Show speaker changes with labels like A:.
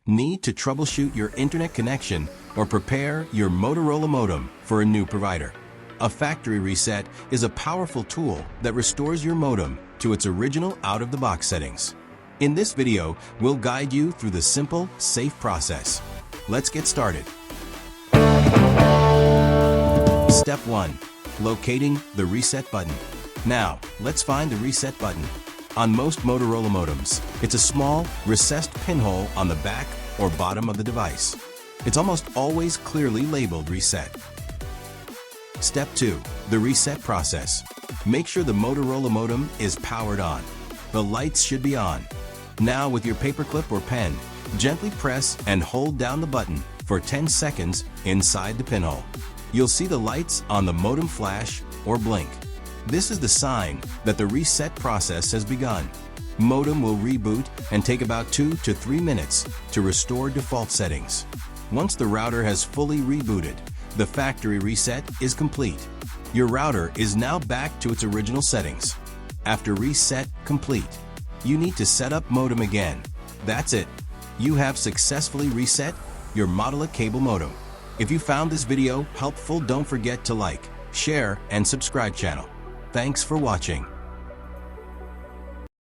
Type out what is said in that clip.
A: Need to troubleshoot your internet connection or prepare your Motorola modem for a new provider? A factory reset is a powerful tool that restores your modem to its original out-of-the-box settings. In this video, we'll guide you through the simple, safe process. Let's get started. Step 1. Locating the reset button. Now, let's find the reset button. On most Motorola modems, it's a small, recessed pinhole on the back or bottom of the device. It's almost always clearly labeled reset. Step 2. The reset process. Make sure the Motorola modem is powered on. The lights should be on. Now, with your paperclip or pen, gently press and hold down the button for 10 seconds inside the pinhole. You'll see the lights on the modem flash or blink. This is the sign that the reset process has begun. Modem will reboot and take about 2 to 3 minutes to restore default settings. Once the router has fully rebooted, the factory reset is complete. Your router is now back to its original settings. After reset complete, you need to set up modem again. That's it. You have successfully reset your Motorola cable modem. If you found this video helpful, don't forget to like, share, and subscribe channel. Thanks for watching.